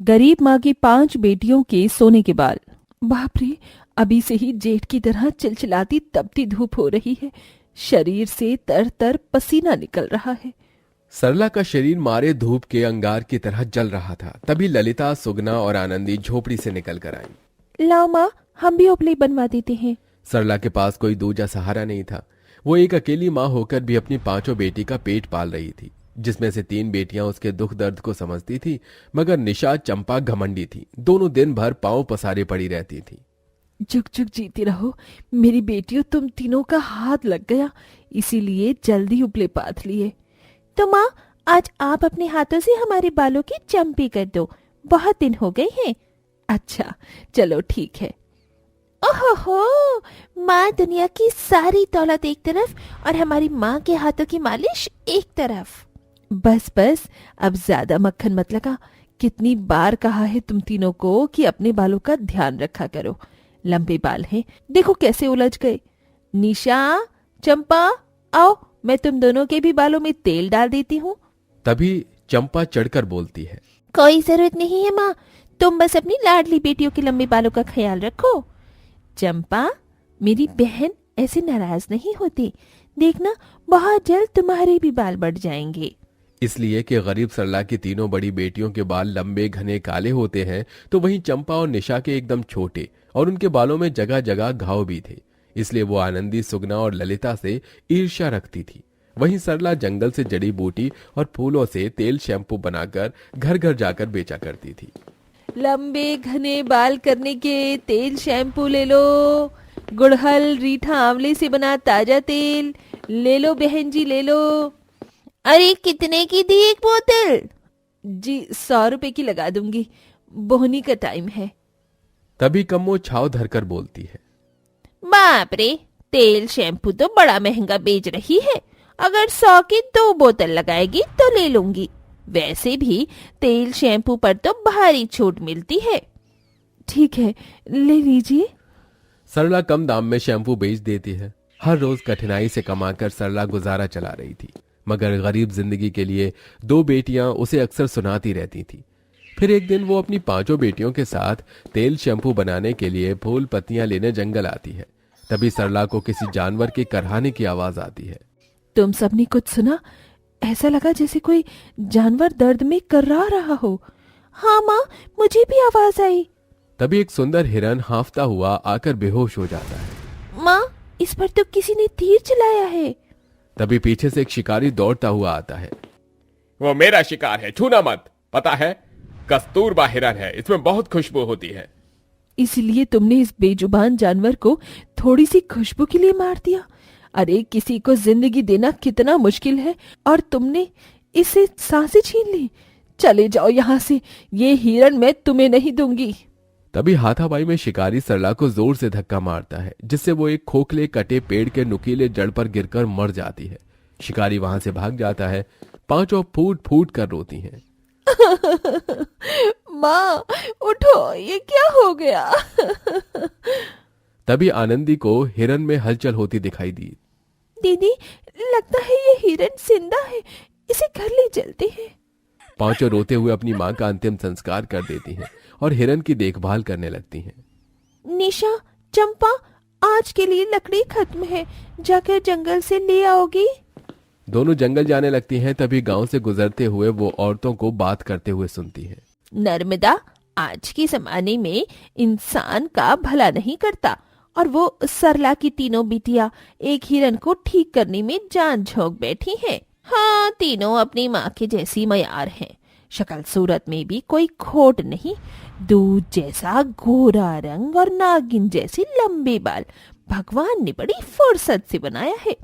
गरीब माँ की 5 बेटियों के सोने के बाल। बाप रे, अभी से ही जेठ की तरह चिलचिलाती तपती धूप हो रही है। शरीर से तर तर पसीना निकल रहा है। सरला का शरीर मारे धूप के अंगार की तरह जल रहा था। तभी ललिता, सुगना और आनंदी झोपड़ी से निकल कर आई। लाओ माँ, हम भी उपले बनवा देते हैं। सरला के पास कोई दूजा सहारा नहीं था। वो एक अकेली माँ होकर भी अपनी 5 बेटी का पेट पाल रही थी, जिसमें से 3 बेटियां उसके दुख दर्द को समझती थी, मगर निशा, चंपा घमंडी थी। दोनों दिन भर पांव पसारे पड़ी रहती थी। जुग जुग जीती रहो मेरी बेटियों, तुम तीनों का हाथ लग गया, इसीलिए जल्दी उपले पाथ लिए। तो माँ, आज आप अपने हाथों से हमारे बालों की चंपी कर दो, बहुत दिन हो गए हैं। अच्छा, चलो ठीक है। ओहो, माँ दुनिया की सारी दौलत एक तरफ और हमारी माँ के हाथों की मालिश एक तरफ। बस बस, अब ज्यादा मक्खन मत लगा। कितनी बार कहा है तुम तीनों को कि अपने बालों का ध्यान रखा करो। लंबे बाल हैं, देखो कैसे उलझ गए। निशा, चंपा, आओ, मैं तुम दोनों के भी बालों में तेल डाल देती हूँ। तभी चंपा चढ़कर बोलती है, कोई जरूरत नहीं है माँ, तुम बस अपनी लाडली बेटियों के लंबे बालों का ख्याल रखो। चंपा, मेरी बहन ऐसे नाराज नहीं होती, देखना बहुत जल्द तुम्हारे भी बाल बढ़ जाएंगे। इसलिए कि गरीब सरला की तीनों बड़ी बेटियों के बाल लंबे घने काले होते हैं, तो वहीं चंपा और निशा के एकदम छोटे और उनके बालों में जगह जगह घाव भी थे। इसलिए वो आनंदी, सुगना और ललिता से ईर्ष्या रखती थी। वहीं सरला जंगल से जड़ी बूटी और फूलों से तेल शैम्पू बनाकर घर घर जाकर बेचा करती थी। लंबे घने बाल करने के तेल शैम्पू ले लो, गुड़हल, रीठा, आंवले से बना ताजा तेल ले लो बहन जी, ले लो। अरे कितने की दी एक बोतल? जी 100 रुपए की लगा दूंगी, बोहनी का टाइम है। तभी कम्मो छाव धरकर बोलती है, बाप रे, तेल शैम्पू तो बड़ा महंगा बेच रही है, अगर 100 की 2 बोतल लगाएगी तो ले लूंगी। वैसे भी तेल शैम्पू पर तो भारी छूट मिलती है। ठीक है, ले लीजिए। सरला कम दाम में शैम्पू बेच देती है। हर रोज कठिनाई से कमाकर सरला गुजारा चला रही थी, मगर गरीब जिंदगी के लिए 2 बेटियां उसे अक्सर सुनाती रहती थी। फिर एक दिन वो अपनी 5 बेटियों के साथ तेल शैम्पू बनाने के लिए फूल पत्तियां लेने जंगल आती है। तभी सरला को किसी जानवर के करहाने की आवाज आती है। तुम सबने कुछ सुना? ऐसा लगा जैसे कोई जानवर दर्द में कर्रा रहा हो। हाँ माँ, मुझे भी आवाज आई। तभी एक सुंदर हिरन हांफता हुआ आकर बेहोश हो जाता है। माँ, इस पर तो किसी ने तीर चलाया है। तभी पीछे से एक शिकारी दौड़ता हुआ आता है। वो मेरा शिकार है, छूना मत। पता है, कस्तूरबा हिरन है, इसमें बहुत खुशबू होती है। इसलिए तुमने इस बेजुबान जानवर को थोड़ी सी खुशबू के लिए मार दिया? अरे किसी को जिंदगी देना कितना मुश्किल है और तुमने इसे सांसें छीन ली। चले जाओ यहाँ से, ये हिरन मैं तुम्हें नहीं दूंगी। तभी हाथापाई में शिकारी सरला को जोर से धक्का मारता है, जिससे वो एक खोखले कटे पेड़ के नुकीले जड़ पर गिरकर मर जाती है। शिकारी वहां से भाग जाता है। 5 फूट फूट कर रोती हैं। माँ उठो, ये क्या हो गया? तभी आनंदी को हिरन में हलचल होती दिखाई दी। दीदी, लगता है ये हिरन जिंदा है, इसे घर ले चलते हैं। 5 रोते हुए अपनी माँ का अंतिम संस्कार कर देती हैं और हिरन की देखभाल करने लगती हैं। निशा, चंपा, आज के लिए लकड़ी खत्म है, जाकर जंगल से ले आओगी? दोनों जंगल जाने लगती हैं। तभी गांव से गुजरते हुए वो औरतों को बात करते हुए सुनती हैं। नर्मदा, आज के जमाने में इंसान का भला नहीं करता और वो सरला की तीनों बिटिया एक हिरन को ठीक करने में जान झोंक बैठी हैं। हाँ, तीनों अपनी माँ के जैसी मयार हैं। शक्ल सूरत में भी कोई खोट नहीं, दूध जैसा गोरा रंग और नागिन जैसे लंबे बाल भगवान ने बड़ी फुर्सत से बनाया है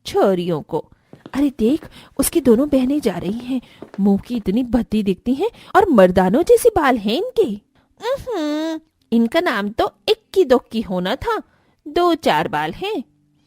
छोरियों को। अरे देख, उसकी दोनों बहनें जा रही हैं, मुंह की इतनी भद्दी दिखती हैं और मर्दानों जैसे बाल हैं इनके। इनका नाम तो इक्की दुक्की होना था, 2-4 बाल हैं।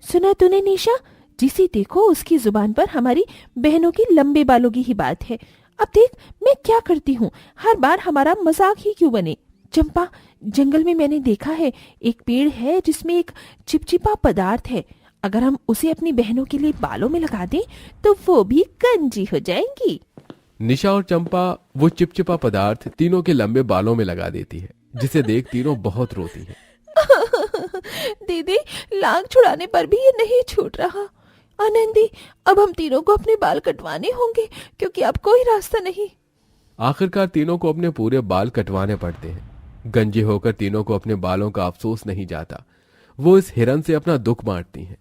सुना तूने निशा, जिसे देखो उसकी जुबान पर हमारी बहनों की लंबे बालों की ही बात है। अब देख मैं क्या करती हूँ, हर बार हमारा मजाक ही क्यों बने। चंपा, जंगल में मैंने देखा है एक पेड़ है जिसमें एक चिपचिपा पदार्थ है, अगर हम उसे अपनी बहनों के लिए बालों में लगा दें तो वो भी कंजी हो जाएंगी। निशा और चंपा वो चिपचिपा पदार्थ तीनों के लंबे बालों में लगा देती है, जिसे देख तीनों बहुत रोती हैं। दीदी, लांग छुड़ाने पर भी ये नहीं छूट रहा। आनंदी, अब हम तीनों को अपने बाल कटवाने होंगे क्योंकि अब कोई रास्ता नहीं। आखिरकार तीनों को अपने पूरे बाल कटवाने पड़ते हैं। गंजे होकर तीनों को अपने बालों का अफसोस नहीं जाता। वो इस हिरन से अपना दुख बांटती हैं।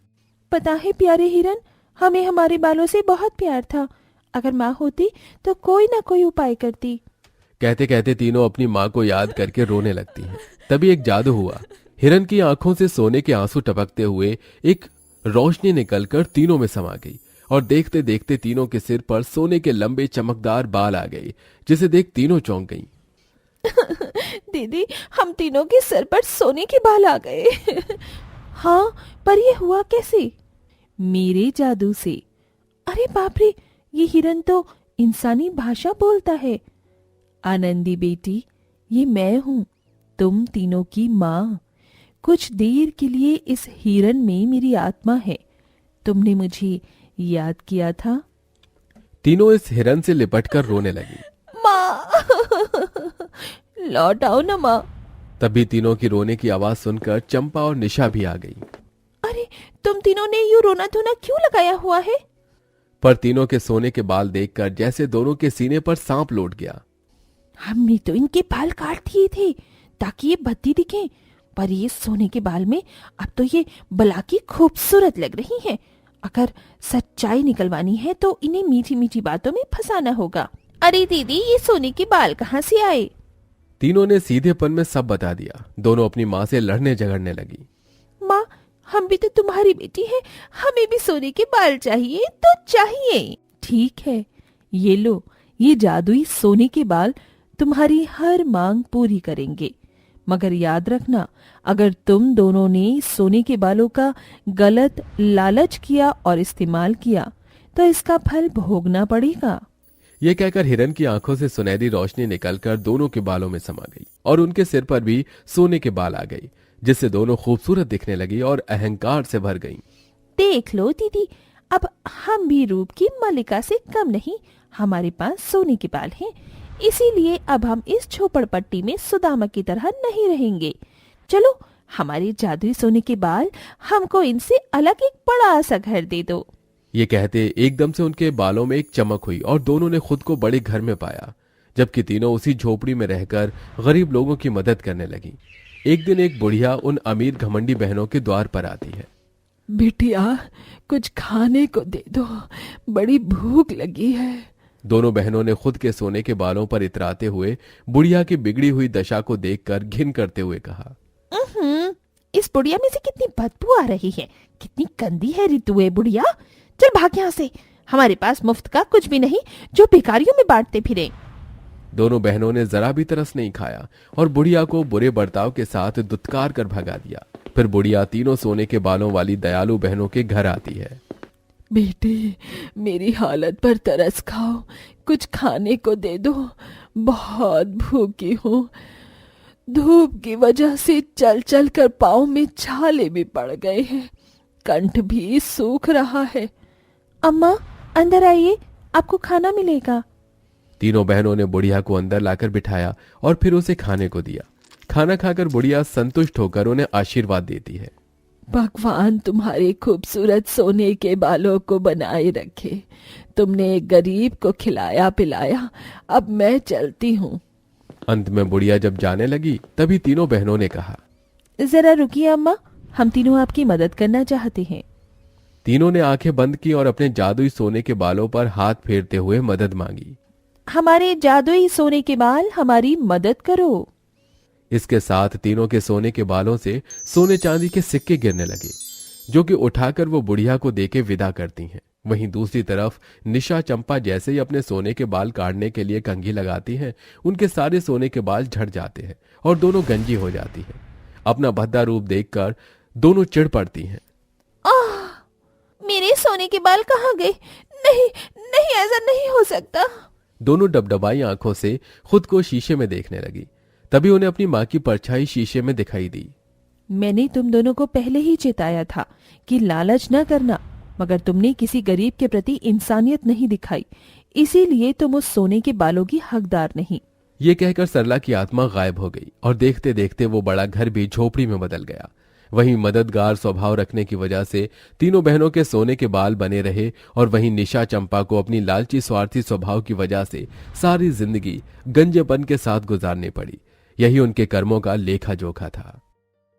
पता है प्यारे हिरन, हमें हमारे बालों से बहुत प्यार था। अगर माँ होती तो कोई ना कोई उपाय करती। कहते कहते तीनों अपनी माँ को याद करके रोने लगती हैं। तभी एक जादू हुआ। हिरन की आंखों से सोने के आंसू टपकते हुए एक रोशनी निकलकर तीनों में समा गई और देखते देखते तीनों के सिर पर सोने के लंबे चमकदार बाल आ गए, जिसे देख तीनों चौंक गईं। दीदी, हम तीनों के सर पर सोने के बाल आ गए। हाँ, पर ये हुआ कैसे? मेरे जादू से। अरे बाप रे, ये हिरन तो इंसानी भाषा बोलता है। आनंदी बेटी, ये मैं हूँ, तुम तीनों की माँ। कुछ देर के लिए इस हिरन में मेरी आत्मा है। तुमने मुझे याद किया था। तीनों इस हिरन से लिपटकर रोने लगी। माँ, लौट आओ ना माँ। तभी तीनों की रोने की आवाज सुनकर चंपा और निशा भी आ गई। अरे, तुम तीनों ने यूं रोना धोना क्यों लगाया हुआ है? पर तीनों के सोने के बाल देखकर जैसे दोनों के सीने पर सांप लौट गया। हमने तो इनके बाल काट दिए थे ताकि ये भद्दी दिखे, पर ये सोने के बाल में अब तो ये बला की खूबसूरत लग रही हैं। अगर सच्चाई निकलवानी है तो इन्हें मीठी मीठी बातों में फंसाना होगा। अरे दीदी, ये सोने के बाल कहाँ से आए? तीनों ने सीधेपन में सब बता दिया। दोनों अपनी माँ से लड़ने झगड़ने लगी। माँ, हम भी तो तुम्हारी बेटी है, हमें भी सोने के बाल चाहिए तो चाहिए। ठीक है, ये लो, ये जादुई सोने के बाल तुम्हारी हर मांग पूरी करेंगे। मगर याद रखना, अगर तुम दोनों ने सोने के बालों का गलत लालच किया और इस्तेमाल किया तो इसका फल भोगना पड़ेगा। ये कहकर हिरन की आंखों से सुनहरी रोशनी निकलकर दोनों के बालों में समा गई और उनके सिर पर भी सोने के बाल आ गए, जिससे दोनों खूबसूरत दिखने लगी और अहंकार से भर गईं। देख लो दीदी, अब हम भी रूप की मलिका से कम नहीं। हमारे पास सोने के बाल हैं, इसीलिए अब हम इस झोपड़पट्टी में सुदामा की तरह नहीं रहेंगे। चलो, हमारे जादुई सोने के बाल हमको इनसे अलग एक बड़ा सा घर दे दो। ये कहते एकदम से उनके बालों में एक चमक हुई और दोनों ने खुद को बड़े घर में पाया, जबकि तीनों उसी झोपड़ी में रहकर गरीब लोगों की मदद करने लगी। एक दिन एक बुढ़िया उन अमीर घमंडी बहनों के द्वार पर आती है। बिटिया, कुछ खाने को दे दो, बड़ी भूख लगी है। दोनों बहनों ने खुद के सोने के बालों पर इतराते हुए बुढ़िया की बिगड़ी हुई दशा को देखकर घिन करते हुए कहा, इस बुढ़िया में से कितनी बदबू आ रही है, कितनी गंदी है ऋतु है बुढ़िया। चल भाग यहाँ से, हमारे पास मुफ्त का कुछ भी नहीं जो भिखारियों में बांटते फिरे। दोनों बहनों ने जरा भी तरस नहीं खाया और बुढ़िया को बुरे बर्ताव के साथ दुत्कार कर भगा दिया। फिर बुढ़िया तीनों सोने के बालों वाली दयालु बहनों के घर आती है। बेटी, मेरी हालत पर तरस खाओ, कुछ खाने को दे दो, बहुत भूखी हूँ। धूप की वजह से चल चल कर पाँव में छाले भी पड़ गए हैं, कंठ भी सूख रहा है। अम्मा, अंदर आइए, आपको खाना मिलेगा। तीनों बहनों ने बुढ़िया को अंदर लाकर बिठाया और फिर उसे खाने को दिया। खाना खाकर बुढ़िया संतुष्ट होकर उन्हें आशीर्वाद देती है। भगवान तुम्हारे खूबसूरत सोने के बालों को बनाए रखे। तुमने एक गरीब को खिलाया पिलाया, अब मैं चलती हूँ। अंत में बुढ़िया जब जाने लगी तभी तीनों बहनों ने कहा, जरा रुकिए अम्मा, हम तीनों आपकी मदद करना चाहते हैं। तीनों ने आंखें बंद की और अपने जादुई सोने के बालों पर हाथ फेरते हुए मदद मांगी। हमारे जादुई सोने के बाल, हमारी मदद करो। इसके साथ तीनों के सोने के बालों से सोने चांदी के सिक्के गिरने लगे, जो कि उठाकर वो बुढ़िया को देके विदा करती हैं। वहीं दूसरी तरफ निशा चंपा जैसे ही अपने सोने के बाल काटने के लिए कंघी लगाती हैं, उनके सारे सोने के बाल झड़ जाते हैं और दोनों गंजी हो जाती हैं। अपना भद्दा रूप देखकर दोनों चिढ़ पड़ती हैं। मेरे सोने के बाल कहाँ गए? नहीं नहीं, ऐसा नहीं हो सकता। दोनों डबडबाई आंखों से खुद को शीशे में देखने लगी। तभी उन्हें अपनी माँ की परछाई शीशे में दिखाई दी। मैंने तुम दोनों को पहले ही चेताया था कि लालच न करना, मगर तुमने किसी गरीब के प्रति इंसानियत नहीं दिखाई, इसीलिए तुम उस सोने के बालों की हकदार नहीं। ये कहकर सरला की आत्मा गायब हो गई और देखते देखते वो बड़ा घर भी झोपड़ी में बदल गया। वहीं मददगार स्वभाव रखने की वजह से तीनों बहनों के सोने के बाल बने रहे और वहीं निशा चंपा को अपनी लालची स्वार्थी स्वभाव की वजह से सारी जिंदगी गंजेपन के साथ गुजारनी पड़ी। यही उनके कर्मों का लेखा जोखा था।